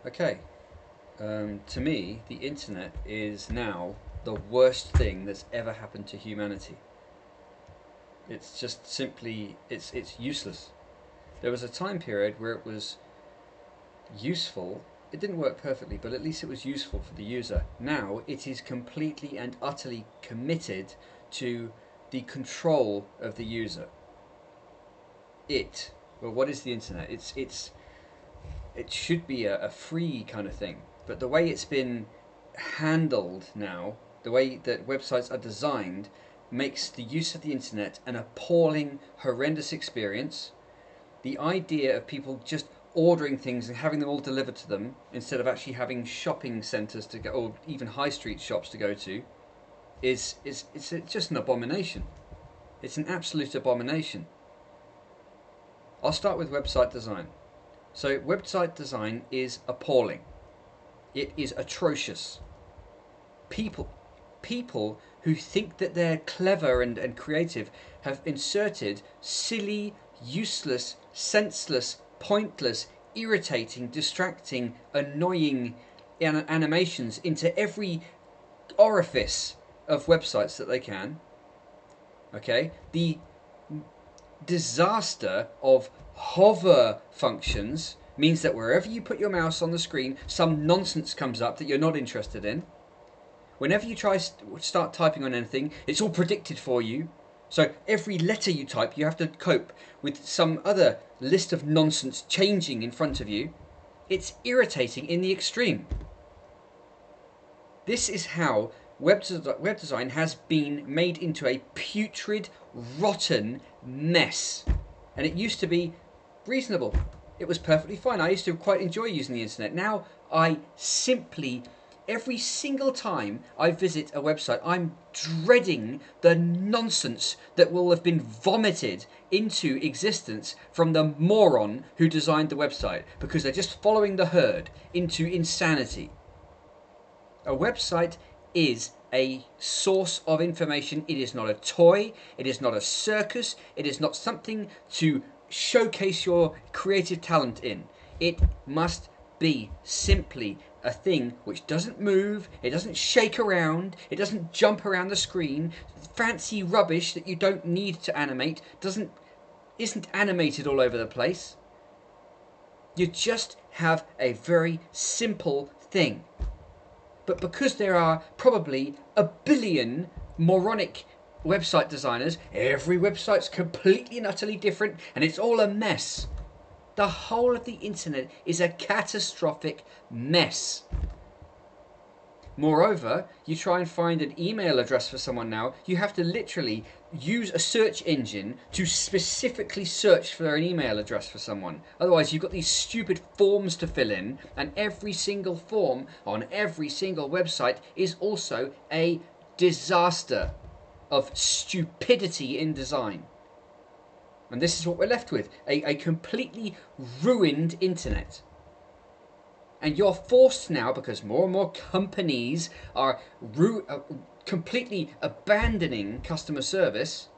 Okay, to me, the internet is now the worst thing that's ever happened to humanity. It's just simply, it's useless. There was a time period where it was useful. It didn't work perfectly, but at least it was useful for the user. Now it is completely and utterly committed to the control of the user. Well, what is the internet? It should be a free kind of thing, but the way it's been handled now, the way that websites are designed, makes the use of the internet an appalling, horrendous experience. The idea of people just ordering things and having them all delivered to them instead of actually having shopping centres to go, or even high street shops to go to, is it's just an abomination. It's an absolute abomination. I'll start with website design. So website design is appalling. It is atrocious. People people who think that they're clever and creative have inserted silly, useless, senseless, pointless, irritating, distracting, annoying animations into every orifice of websites that they can. Okay? The disaster of hover functions means that wherever you put your mouse on the screen, some nonsense comes up that you're not interested in. Whenever you start typing on anything, it's all predicted for you. So every letter you type, you have to cope with some other list of nonsense changing in front of you. It's irritating in the extreme. This is how web design has been made into a putrid, rotten mess. And it used to be reasonable. It was perfectly fine. I used to quite enjoy using the internet. Now I simply, every single time I visit a website, I'm dreading the nonsense that will have been vomited into existence from the moron who designed the website, because they're just following the herd into insanity. A website is a source of information. It is not a toy. It is not a circus. It is not something to showcase your creative talent in. It must be simply a thing which doesn't move, it doesn't shake around, it doesn't jump around the screen. Fancy rubbish that you don't need to animate isn't animated all over the place. You just have a very simple thing. But because there are probably a billion moronic website designers, every website's completely and utterly different, and it's all a mess. The whole of the internet is a catastrophic mess. Moreover, you try and find an email address for someone now, you have to literally use a search engine to specifically search for an email address for someone. Otherwise, you've got these stupid forms to fill in, and every single form on every single website is also a disaster of stupidity in design. And this is what we're left with, a completely ruined internet. And you're forced now, because more and more companies are completely abandoning customer service,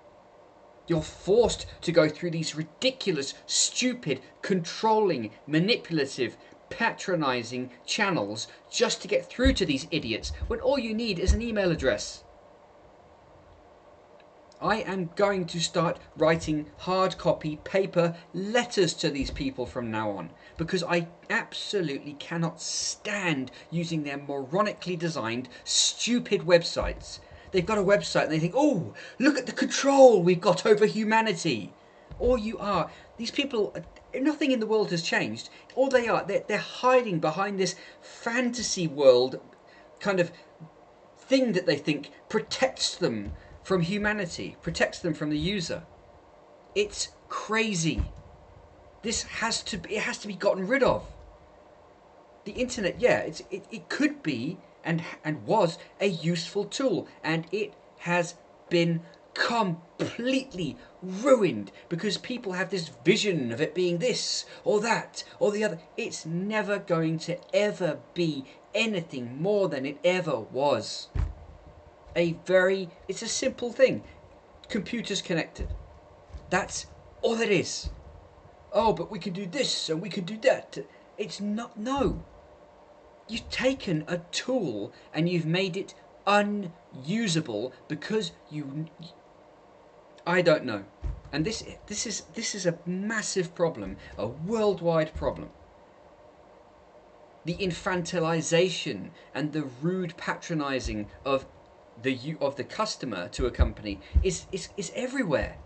you're forced to go through these ridiculous, stupid, controlling, manipulative, patronizing channels just to get through to these idiots, when all you need is an email address. I am going to start writing hard copy paper letters to these people from now on, because I absolutely cannot stand using their moronically designed stupid websites. They've got a website and they think, oh, look at the control we've got over humanity. All you are, these people, nothing in the world has changed. All they are, they're hiding behind this fantasy world kind of thing that they think protects them from humanity, protects them from the user. It's crazy. It has to be gotten rid of. The internet, yeah, it could be and was a useful tool, and it has been completely ruined because people have this vision of it being this or that or the other. It's never going to ever be anything more than it ever was. It's a simple thing. Computers connected. That's all it is. Oh, but we can do this and we can do that. It's not, no. You've taken a tool and you've made it unusable because I don't know. And this is a massive problem, a worldwide problem. The infantilization and the rude patronizing of the customer to a company is everywhere.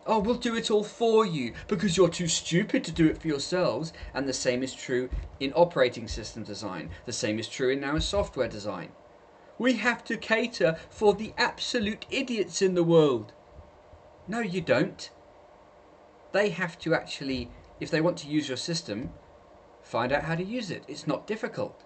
Oh, we'll do it all for you because you're too stupid to do it for yourselves. And the same is true in operating system design. The same is true in now software design. We have to cater for the absolute idiots in the world. No, you don't. They have to actually, if they want to use your system, find out how to use it. It's not difficult.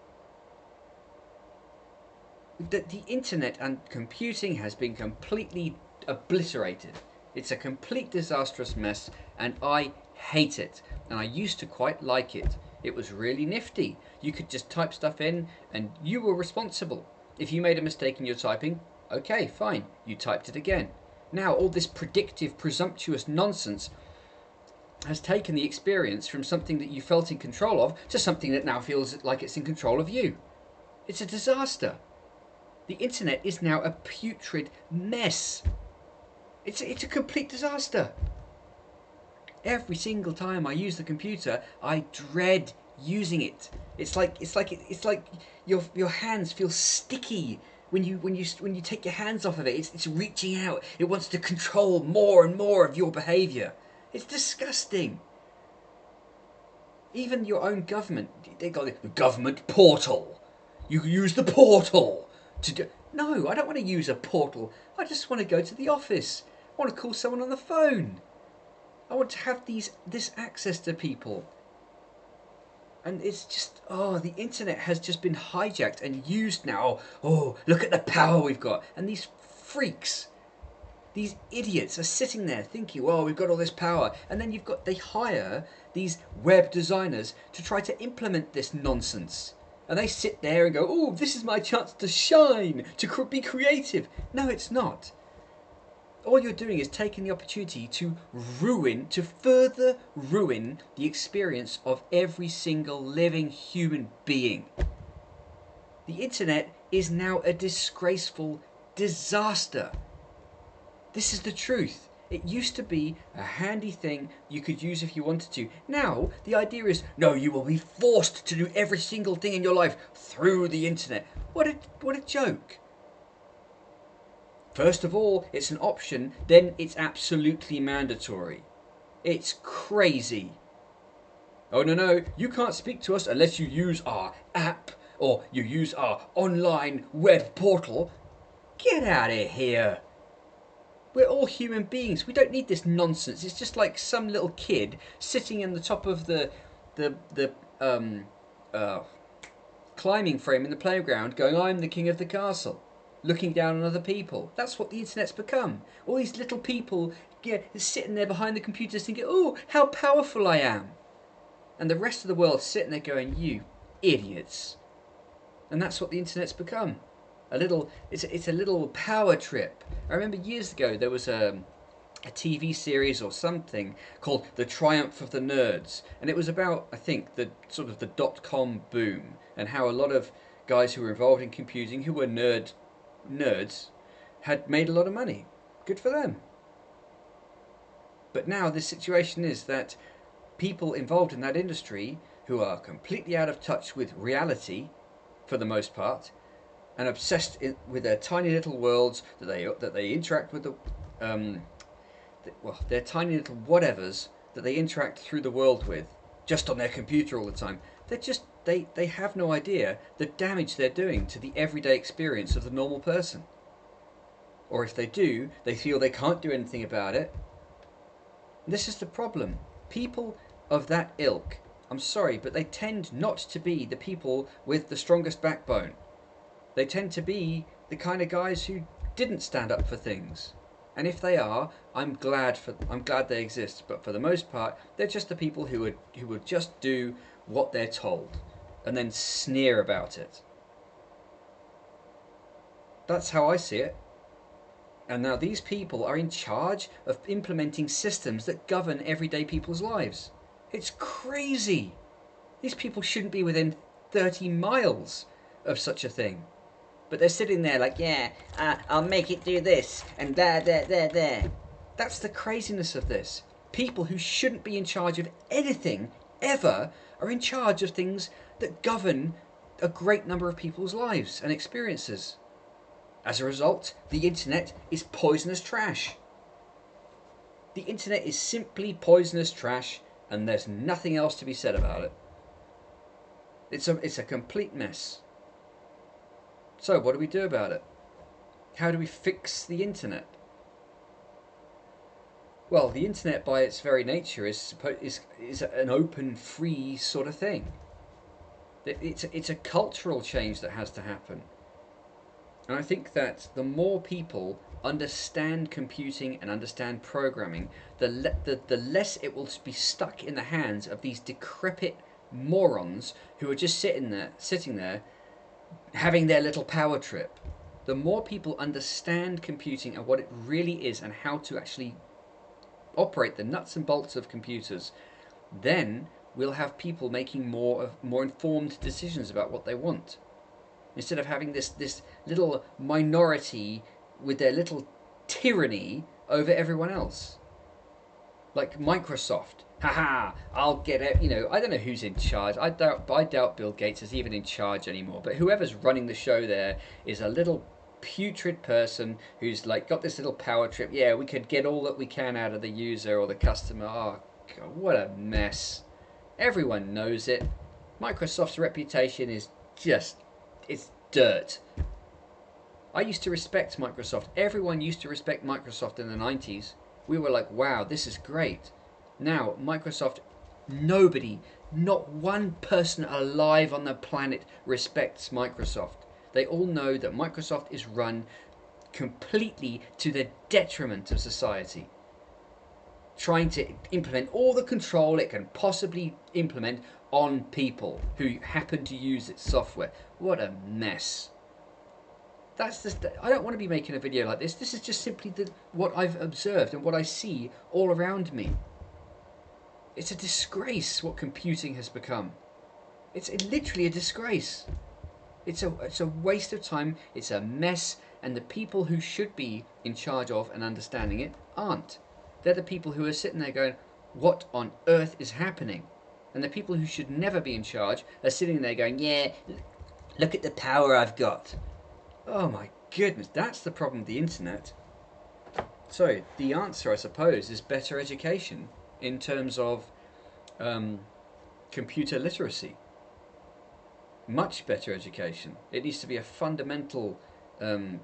The internet and computing has been completely obliterated. It's a complete disastrous mess, and I hate it. And I used to quite like it. It was really nifty. You could just type stuff in, and you were responsible. If you made a mistake in your typing, okay, fine, you typed it again. Now all this predictive, presumptuous nonsense has taken the experience from something that you felt in control of to something that now feels like it's in control of you. It's a disaster. The internet is now a putrid mess. It's a complete disaster. Every single time I use the computer, I dread using it. It's like your hands feel sticky when you take your hands off of it. It's reaching out. It wants to control more and more of your behavior. It's disgusting. Even your own government, they got the government portal. You can use the portal to do. No, I don't want to use a portal. I just want to go to the office. I want to call someone on the phone. I want to have this access to people. And it's just, the internet has just been hijacked and used now. Oh, look at the power we've got. And these freaks, these idiots are sitting there thinking, well, we've got all this power. And then they hire these web designers to try to implement this nonsense. And they sit there and go, oh, this is my chance to shine, to be creative. No, it's not. All you're doing is taking the opportunity to further ruin the experience of every single living human being. The internet is now a disgraceful disaster. This is the truth. It used to be a handy thing you could use if you wanted to. Now, the idea is, no, you will be forced to do every single thing in your life through the internet. What a joke. First of all, it's an option, then it's absolutely mandatory. It's crazy. Oh, no, you can't speak to us unless you use our app or you use our online web portal. Get out of here. We're all human beings. We don't need this nonsense. It's just like some little kid sitting in the top of the climbing frame in the playground going, I'm the king of the castle. Looking down on other people. That's what the internet's become. All these little people sitting there behind the computers thinking, oh, how powerful I am. And the rest of the world sitting there going, you idiots. And that's what the internet's become. It's a little power trip. I remember years ago there was a TV series or something called The Triumph of the Nerds. And it was about, I think, the sort of the .com boom and how a lot of guys who were involved in computing who were nerds had made a lot of money. Good for them. But now the situation is that people involved in that industry who are completely out of touch with reality for the most part and obsessed with their tiny little worlds that they interact with their tiny little whatevers that they interact through the world with just on their computer all the time. They have no idea the damage they're doing to the everyday experience of the normal person. Or if they do, they feel they can't do anything about it. This is the problem. People of that ilk, I'm sorry, but they tend not to be the people with the strongest backbone. They tend to be the kind of guys who didn't stand up for things. And if they are, I'm glad they exist. But for the most part, they're just the people who would just do what they're told and then sneer about it. That's how I see it. And now these people are in charge of implementing systems that govern everyday people's lives. It's crazy. These people shouldn't be within 30 miles of such a thing. But they're sitting there like, yeah, I'll make it do this, and there. That's the craziness of this. People who shouldn't be in charge of anything, ever, are in charge of things that govern a great number of people's lives and experiences. As a result, the internet is poisonous trash. The internet is simply poisonous trash, and there's nothing else to be said about it. It's a complete mess. So what do we do about it? How do we fix the internet? Well, the internet by its very nature is an open, free sort of thing. It's a cultural change that has to happen. And I think that the more people understand computing and understand programming, the less it will be stuck in the hands of these decrepit morons who are just sitting there having their little power trip. The more people understand computing and what it really is and how to actually operate the nuts and bolts of computers, then we'll have people making more informed decisions about what they want. Instead of having this little minority with their little tyranny over everyone else. Like Microsoft. Haha, I'll get it. I don't know who's in charge. I doubt Bill Gates is even in charge anymore. But whoever's running the show there is a little putrid person who's like got this little power trip. Yeah, we could get all that we can out of the user or the customer. Oh, God, what a mess. Everyone knows it. Microsoft's reputation is it's dirt. I used to respect Microsoft. Everyone used to respect Microsoft in the 90s. We were like, wow, this is great. Now, Microsoft, nobody, not one person alive on the planet respects Microsoft. They all know that Microsoft is run completely to the detriment of society. Trying to implement all the control it can possibly implement on people who happen to use its software. What a mess. That's just, I don't want to be making a video like this. This is just simply what I've observed and what I see all around me. It's a disgrace what computing has become. It's literally a disgrace. It's a waste of time. It's a mess, and the people who should be in charge of and understanding it aren't. They're the people who are sitting there going, what on earth is happening? And the people who should never be in charge are sitting there going, yeah, look at the power I've got. Oh my goodness, that's the problem with the internet. So the answer, I suppose, is better education in terms of computer literacy. Much better education. It needs to be a fundamental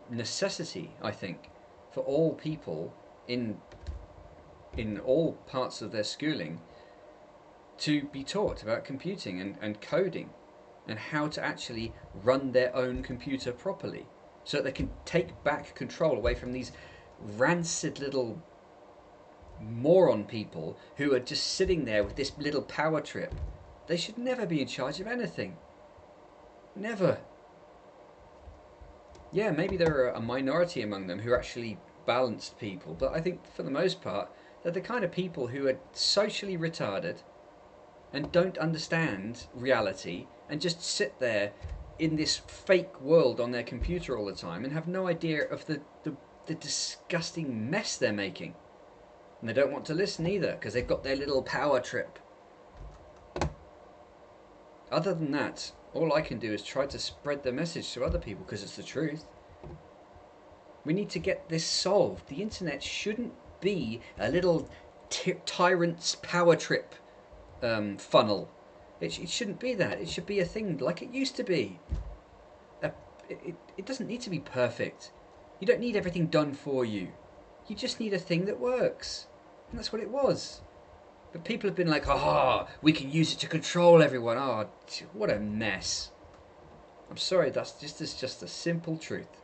necessity, I think, for all people in all parts of their schooling to be taught about computing and coding and how to actually run their own computer properly so that they can take back control away from these rancid little moron people who are just sitting there with this little power trip. They should never be in charge of anything. Never. Yeah, maybe there are a minority among them who are actually balanced people, but I think for the most part they're the kind of people who are socially retarded and don't understand reality and just sit there in this fake world on their computer all the time and have no idea of the disgusting mess they're making. And they don't want to listen either because they've got their little power trip. Other than that, all I can do is try to spread the message to other people because it's the truth. We need to get this solved. The internet shouldn't be a little tyrant's power trip funnel. It shouldn't be that. It should be a thing like it used to be. It doesn't need to be perfect. You don't need everything done for you. You just need a thing that works. And that's what it was. But people have been like, we can use it to control everyone. Oh, what a mess. I'm sorry, it's just the simple truth.